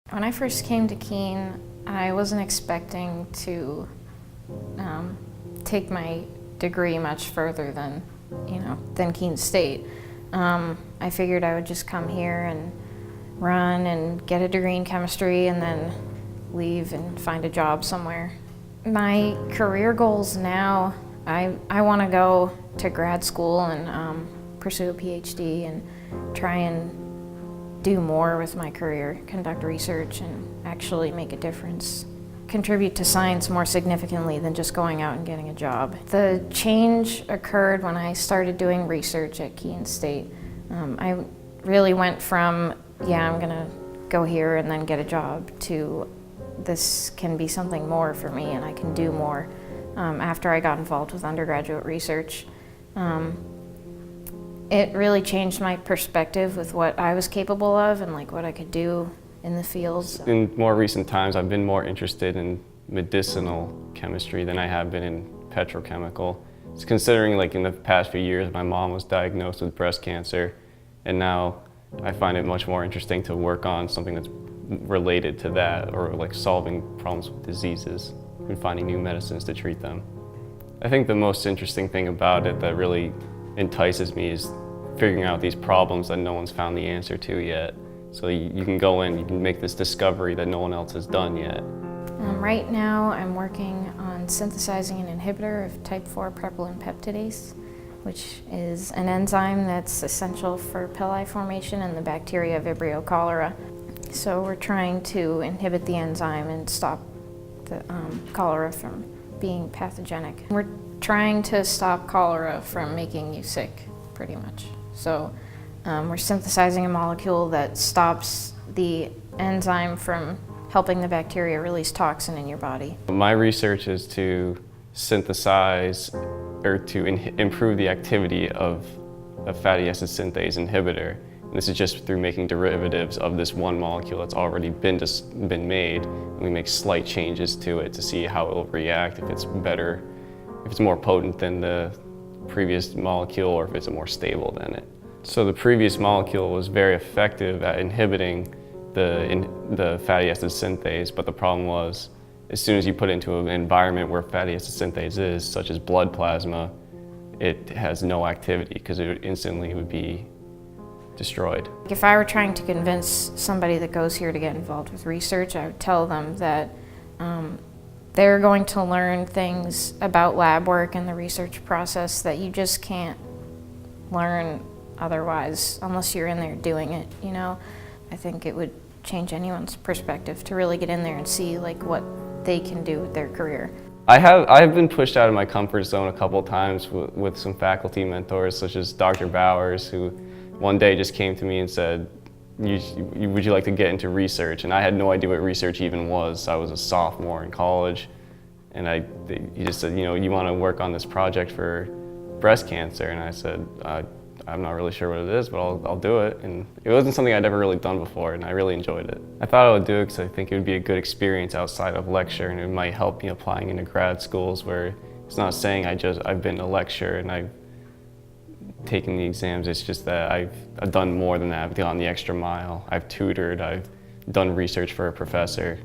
When I first came to Keene, I wasn't expecting to take my degree much further than Keene State. I figured I would just come here and run and get a degree in chemistry and then leave and find a job somewhere. My career goals now, I want to go to grad school and pursue a PhD and try and do more with my career, conduct research and actually make a difference. Contribute to science more significantly than just going out and getting a job. The change occurred when I started doing research at Keene State. I really went from, I'm gonna go here and then get a job, to this can be something more for me and I can do more. After I got involved with undergraduate research, it really changed my perspective with what I was capable of and what I could do in the fields. In more recent times, I've been more interested in medicinal chemistry than I have been in petrochemical. It's considering in the past few years, my mom was diagnosed with breast cancer, and now I find it much more interesting to work on something that's related to that, or solving problems with diseases and finding new medicines to treat them. I think the most interesting thing about it that really entices me is figuring out these problems that no one's found the answer to yet. So you can go in, you can make this discovery that no one else has done yet. Right now I'm working on synthesizing an inhibitor of type 4 propylene peptidase, which is an enzyme that's essential for pili formation in the bacteria Vibrio cholera. So we're trying to inhibit the enzyme and stop the cholera from being pathogenic. We're trying to stop cholera from making you sick, pretty much. So we're synthesizing a molecule that stops the enzyme from helping the bacteria release toxin in your body. My research is to synthesize or to improve the activity of a fatty acid synthase inhibitor. And this is just through making derivatives of this one molecule that's already been made, and we make slight changes to it to see how it will react, if it's better, if it's more potent than the previous molecule, or if it's more stable than it. So the previous molecule was very effective at inhibiting the fatty acid synthase, but the problem was, as soon as you put it into an environment where fatty acid synthase is, such as blood plasma, it has no activity because it instantly would be destroyed. If I were trying to convince somebody that goes here to get involved with research, I would tell them that they're going to learn things about lab work and the research process that you just can't learn otherwise unless you're in there doing it, I think it would change anyone's perspective to really get in there and see what they can do with their career. I have been pushed out of my comfort zone a couple of times with some faculty mentors, such as Dr. Bowers, who one day just came to me and said, would you like to get into research? And I had no idea what research even was. I was a sophomore in college, and he just said, you want to work on this project for breast cancer? And I said, I'm not really sure what it is, but I'll do it. And it wasn't something I'd ever really done before, and I really enjoyed it. I thought I would do it because I think it would be a good experience outside of lecture, and it might help me applying into grad schools, where it's not saying I've been a lecturer and I've taken the exams. It's just that I've done more than that. I've gone the extra mile. I've tutored. I've done research for a professor.